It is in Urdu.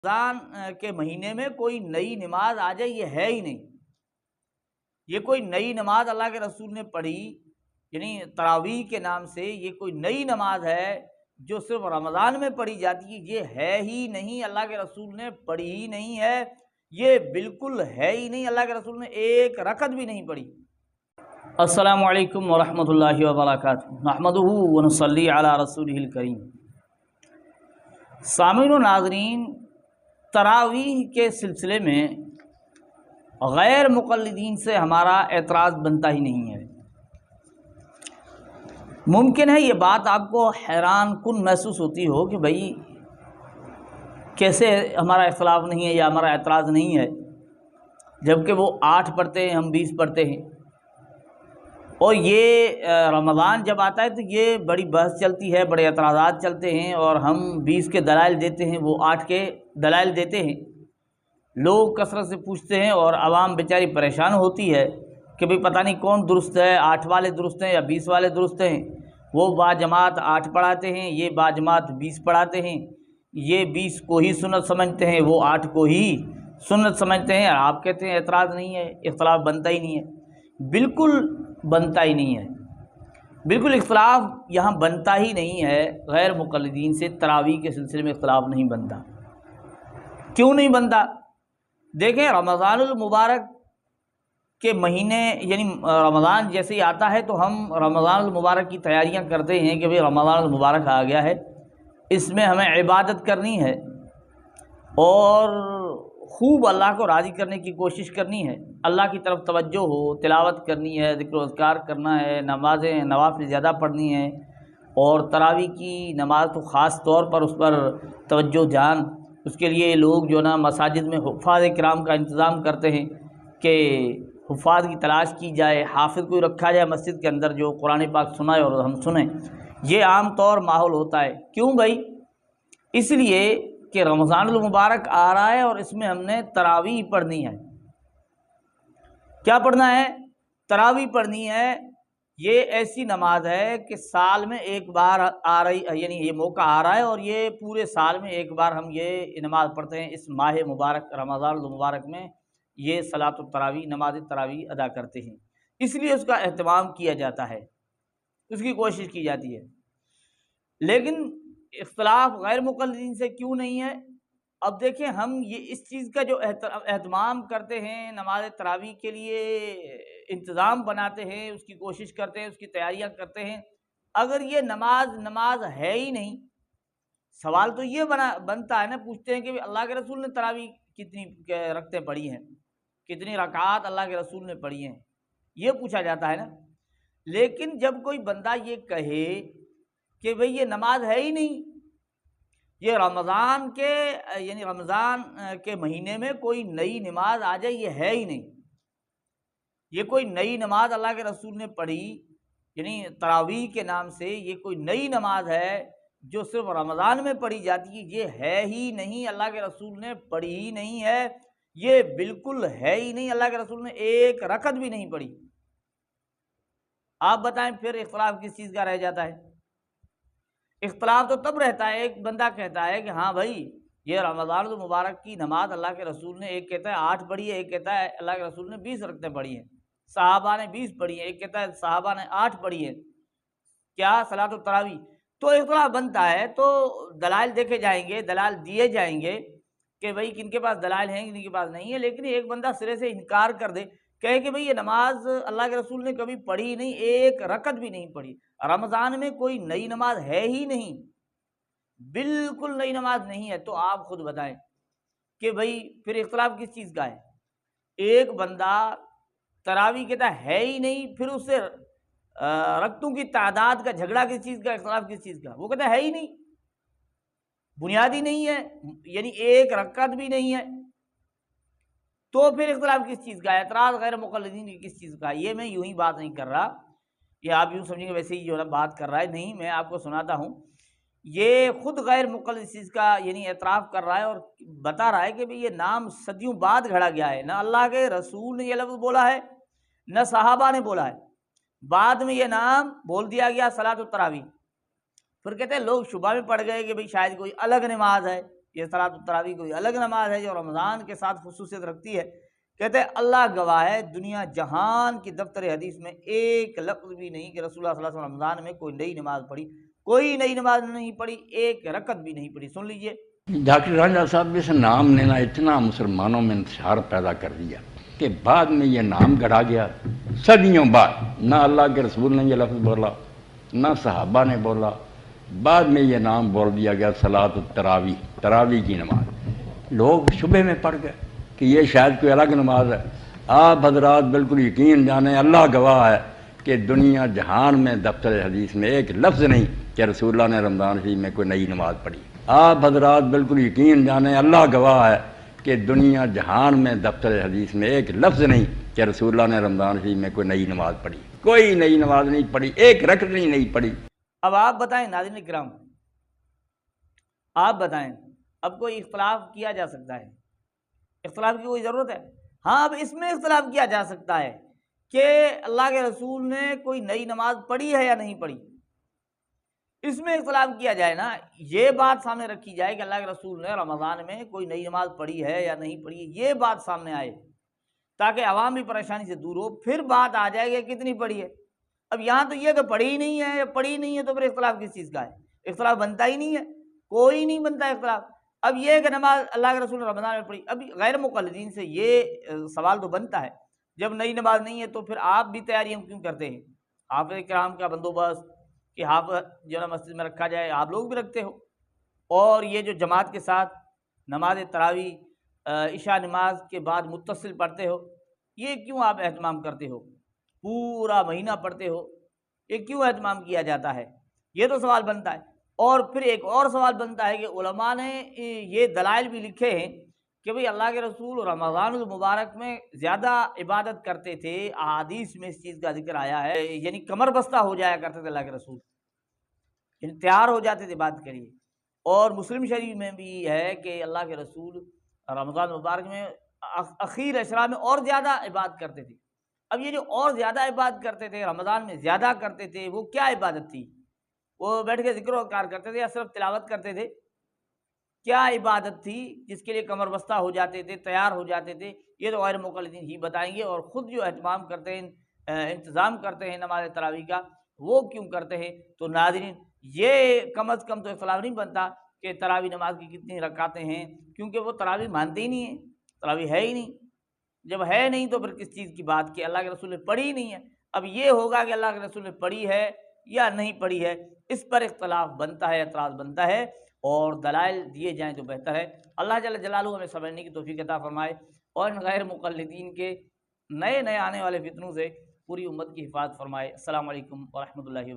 رمضان کے مہینے میں کوئی نئی نماز آ جائے یہ ہے ہی نہیں۔ یہ کوئی نئی نماز اللہ کے رسول نے پڑھی، یعنی تراویح کے نام سے یہ کوئی نئی نماز ہے جو صرف رمضان میں پڑھی جاتی ہے، یہ ہے ہی نہیں، اللہ کے رسول نے پڑھی ہی نہیں ہے، یہ بالکل ہے ہی نہیں، اللہ کے رسول نے ایک رکعت بھی نہیں پڑھی۔ السلام علیکم ورحمۃ اللہ وبرکاتہ، نحمدہ ونصلی علی رسولہ الکریم۔ سامعین و ناظرین، تراویح کے سلسلے میں غیر مقلدین سے ہمارا اعتراض بنتا ہی نہیں ہے۔ ممکن ہے یہ بات آپ کو حیران کن محسوس ہوتی ہو کہ بھائی کیسے ہمارا اختلاف نہیں ہے یا ہمارا اعتراض نہیں ہے، جبکہ وہ 8 پڑھتے ہیں، ہم 20 پڑھتے ہیں، اور یہ رمضان جب آتا ہے تو یہ بڑی بحث چلتی ہے، بڑے اعتراضات چلتے ہیں، اور ہم 20 کے دلائل دیتے ہیں، وہ 8 کے دلائل دیتے ہیں۔ لوگ کثرت سے پوچھتے ہیں اور عوام بیچاری پریشان ہوتی ہے کہ بھئی پتہ نہیں کون درست ہے، 8 والے درست ہیں یا 20 والے درست ہیں۔ وہ باجماعت 8 پڑھاتے ہیں، یہ باجماعت 20 پڑھاتے ہیں، یہ 20 کو ہی سنت سمجھتے ہیں، وہ 8 کو ہی سنت سمجھتے ہیں، اور آپ کہتے ہیں اعتراض نہیں ہے، اختلاف بنتا ہی نہیں ہے۔ بالکل بنتا ہی نہیں ہے، بالکل اختلاف یہاں بنتا ہی نہیں ہے۔ غیر مقلدین سے تراویح کے سلسلے میں اختلاف نہیں بنتا۔ کیوں نہیں بنتا؟ دیکھیں، رمضان المبارک کے مہینے، یعنی رمضان جیسے ہی آتا ہے تو ہم رمضان المبارک کی تیاریاں کرتے ہیں کہ بھئی رمضان المبارک آ گیا ہے، اس میں ہمیں عبادت کرنی ہے اور خوب اللہ کو راضی کرنے کی کوشش کرنی ہے، اللہ کی طرف توجہ ہو، تلاوت کرنی ہے، ذکر و اذکار کرنا ہے، نمازیں نوافل زیادہ پڑھنی ہے، اور تراویح کی نماز تو خاص طور پر اس پر توجہ جان، اس کے لیے لوگ جو نا مساجد میں حفاظ کرام کا انتظام کرتے ہیں کہ حفاظ کی تلاش کی جائے، حافظ کو رکھا جائے مسجد کے اندر جو قرآن پاک سنائے اور ہم سنیں۔ یہ عام طور ماحول ہوتا ہے۔ کیوں بھائی؟ اس لیے کہ رمضان المبارک آ رہا ہے اور اس میں ہم نے تراویح پڑھنی ہے۔ کیا پڑھنا ہے؟ تراویح پڑھنی ہے۔ یہ ایسی نماز ہے کہ سال میں ایک بار آ رہی، یعنی یہ موقع آ رہا ہے اور یہ پورے سال میں ایک بار ہم یہ نماز پڑھتے ہیں۔ اس ماہ مبارک رمضان المبارک میں یہ صلاۃ التراویح، نماز تراویح ادا کرتے ہیں، اس لیے اس کا اہتمام کیا جاتا ہے، اس کی کوشش کی جاتی ہے۔ لیکن اختلاف غیر مقلدین سے کیوں نہیں ہے؟ اب دیکھیں، ہم یہ اس چیز کا جو اہتمام کرتے ہیں، نماز تراویح کے لیے انتظام بناتے ہیں، اس کی کوشش کرتے ہیں، اس کی تیاریاں کرتے ہیں، اگر یہ نماز ہے ہی نہیں، سوال تو یہ بنتا ہے نا، پوچھتے ہیں کہ اللہ کے رسول نے تراویح کتنی رکعتیں پڑھی ہیں، کتنی رکعات اللہ کے رسول نے پڑھی ہیں، یہ پوچھا جاتا ہے نا۔ لیکن جب کوئی بندہ یہ کہے کہ بھئی یہ نماز ہے ہی نہیں، یہ رمضان کے مہینے میں کوئی نئی نماز آ جائے یہ ہے ہی نہیں، یہ کوئی نئی نماز اللہ کے رسول نے پڑھی، یعنی تراویح کے نام سے یہ کوئی نئی نماز ہے جو صرف رمضان میں پڑھی جاتی ہے، یہ ہے ہی نہیں، اللہ کے رسول نے پڑھی ہی نہیں ہے، یہ بالکل ہے ہی نہیں، اللہ کے رسول نے ایک رکعت بھی نہیں پڑھی۔ آپ بتائیں پھر اختلاف کس چیز کا رہ جاتا ہے؟ اختلاف تو تب رہتا ہے، ایک بندہ کہتا ہے کہ ہاں بھائی یہ رمضان المبارک کی نماز اللہ کے رسول نے، ایک کہتا ہے 8 پڑھی ہے، ایک کہتا ہے اللہ کے رسول نے 20 رکعتیں پڑھی ہیں، صحابہ نے 20 پڑھی ہیں، ایک کہتا ہے صحابہ نے 8 پڑھی ہیں، کیا صلاۃ التراویح؟ تو اختلاف بنتا ہے، تو دلائل دیکھے جائیں گے، دلائل دیے جائیں گے کہ بھئی کن کے پاس دلائل ہیں، کن کے پاس نہیں ہے۔ لیکن ایک بندہ سرے سے انکار کر دے، کہے کہ بھئی یہ نماز اللہ کے رسول نے کبھی پڑھی ہی نہیں، ایک رکعت بھی نہیں پڑھی، رمضان میں کوئی نئی نماز ہے ہی نہیں، بالکل نئی نماز نہیں ہے، تو آپ خود بتائیں کہ بھئی پھر اختلاف کس چیز کا ہے؟ ایک بندہ تراویح کہتا ہے ہی نہیں، پھر اس سے رکعتوں کی تعداد کا جھگڑا کس چیز کا، اختلاف کس چیز کا؟ وہ کہتا ہے ہی نہیں، بنیادی نہیں ہے، یعنی ایک رکعت بھی نہیں ہے، تو پھر اختلاف کس چیز کا ہے؟ اعتراض غیر مقلدین کی کس چیز کا ہے؟ یہ میں یوں ہی بات نہیں کر رہا، یہ آپ یوں سمجھیں کہ ویسے ہی جو ہے بات کر رہا ہے، نہیں، میں آپ کو سناتا ہوں، یہ خود غیر مقلد اس چیز کا یعنی اعتراف کر رہا ہے اور بتا رہا ہے کہ یہ نام صدیوں بعد گھڑا گیا ہے، نہ اللہ کے رسول نے یہ لفظ بولا ہے، نہ صحابہ نے بولا ہے، بعد میں یہ نام بول دیا گیا صلاۃ التراویح۔ پھر کہتے ہیں لوگ شبہ میں پڑ گئے کہ بھئی شاید کوئی الگ نماز ہے، یہ صلاۃ التراویح کوئی الگ نماز ہے جو رمضان کے ساتھ خصوصیت رکھتی ہے؟ کہتے ہیں اللہ گواہ ہے دنیا جہان کی دفتر حدیث میں ایک لفظ بھی نہیں کہ رسول اللہ صلی اللہ علیہ وسلم رمضان میں کوئی نئی نماز پڑھی، کوئی نئی نماز نہیں پڑھی، ایک رکعت بھی نہیں پڑھی۔ سن لیجئے ڈاکٹر رانجھا صاحب، اس نام نے نا اتنا مسلمانوں میں انتشار پیدا کر دیا کہ بعد میں یہ نام گڑھا گیا، صدیوں بعد نہ اللہ کے رسول نے یہ لفظ بولا نہ صحابہ نے بولا، بعد میں یہ نام بول دیا گیا صلاۃ التراویح، تراویح کی نماز۔ لوگ شبہ میں پڑ گئے کہ یہ شاید کوئی الگ نماز ہے۔ آپ حضرات بالکل یقین جانیں، اللہ گواہ ہے کہ دنیا جہان میں دفتر حدیث میں ایک لفظ نہیں کہ رسول اللہ نے رمضان شریف میں کوئی نئی نماز پڑھی۔ آپ حضرات بالکل یقین جانیں، اللہ گواہ ہے کہ دنیا جہان میں دفتر حدیث میں ایک لفظ نہیں کہ رسول اللہ نے رمضان شریف میں کوئی نئی نماز پڑھی، کوئی نئی نماز نہیں پڑھی، ایک رکعت نہیں پڑھی۔ اب آپ بتائیں ناظرین کرام، آپ بتائیں اب کوئی اختلاف کیا جا سکتا ہے؟ اختلاف کی کوئی ضرورت ہے؟ ہاں، اب اس میں اختلاف کیا جا سکتا ہے کہ اللہ کے رسول نے کوئی نئی نماز پڑھی ہے یا نہیں پڑھی، اس میں اختلاف کیا جائے نا، یہ بات سامنے رکھی جائے کہ اللہ کے رسول نے رمضان میں کوئی نئی نماز پڑھی ہے یا نہیں پڑھی، یہ بات سامنے آئے تاکہ عوام بھی پریشانی سے دور ہو، پھر بات آ جائے کہ کتنی پڑھی ہے۔ اب یہاں تو یہ کہ پڑھی ہی نہیں ہے، یا پڑھی نہیں ہے تو پھر اختلاف کس چیز کا ہے؟ اختلاف بنتا ہی نہیں ہے، کوئی نہیں بنتا اختلاف۔ اب یہ کہ نماز اللہ کے رسول نے رمضان میں پڑھی، اب غیر مقلدین سے یہ سوال تو بنتا ہے، جب نئی نماز نہیں ہے تو پھر آپ بھی تیاریاں کیوں کرتے ہیں؟ حافظ کرام کا بندوبست کہ حافظ جو ہے مسجد میں رکھا جائے، آپ لوگ بھی رکھتے ہو، اور یہ جو جماعت کے ساتھ نماز تراویح عشاء نماز کے بعد متصل پڑھتے ہو، یہ کیوں آپ اہتمام کرتے ہو؟ پورا مہینہ پڑھتے ہو، یہ کیوں اہتمام کیا جاتا ہے؟ یہ تو سوال بنتا ہے۔ اور پھر ایک اور سوال بنتا ہے کہ علماء نے یہ دلائل بھی لکھے ہیں کہ بھئی اللہ کے رسول رمضان المبارک میں زیادہ عبادت کرتے تھے، احادیث میں اس چیز کا ذکر آیا ہے، یعنی کمر بستہ ہو جایا کرتے تھے اللہ کے رسول، یعنی تیار ہو جاتے تھے عبادت کے لیے۔ اور مسلم شریف میں بھی ہے کہ اللہ کے رسول رمضان مبارک میں اخیر اشرا میں اور زیادہ عبادت کرتے تھے۔ اب یہ جو اور زیادہ عبادت کرتے تھے، رمضان میں زیادہ کرتے تھے، وہ کیا عبادت تھی؟ وہ بیٹھ کے ذکر و اذکار کرتے تھے یا صرف تلاوت کرتے تھے؟ کیا عبادت تھی جس کے لیے کمر بستہ ہو جاتے تھے، تیار ہو جاتے تھے؟ یہ تو غیر مقلدین ہی بتائیں گے، اور خود جو اہتمام کرتے ہیں، انتظام کرتے ہیں نماز تراویح کا، وہ کیوں کرتے ہیں؟ تو ناظرین، یہ کم از کم تو اختلاف نہیں بنتا کہ تراویح نماز کی کتنی رکعتیں ہیں، کیونکہ وہ تراویح مانتے ہی نہیں ہیں، تراویح ہے ہی نہیں۔ جب ہے نہیں تو پھر کس چیز کی بات کہ اللہ کے رسول نے پڑھی ہی نہیں ہے۔ اب یہ ہوگا کہ اللہ کے رسول نے پڑھی ہے یا نہیں پڑھی ہے، اس پر اختلاف بنتا ہے، اعتراض بنتا ہے، اور دلائل دیے جائیں تو بہتر ہے۔ اللہ جل جلالہ ہمیں سمجھنے کی توفیق عطا فرمائے، اور ان غیر مقلدین کے نئے آنے والے فتنوں سے پوری امت کی حفاظت فرمائے۔ السلام علیکم ورحمۃ اللہ وبرکاتہ۔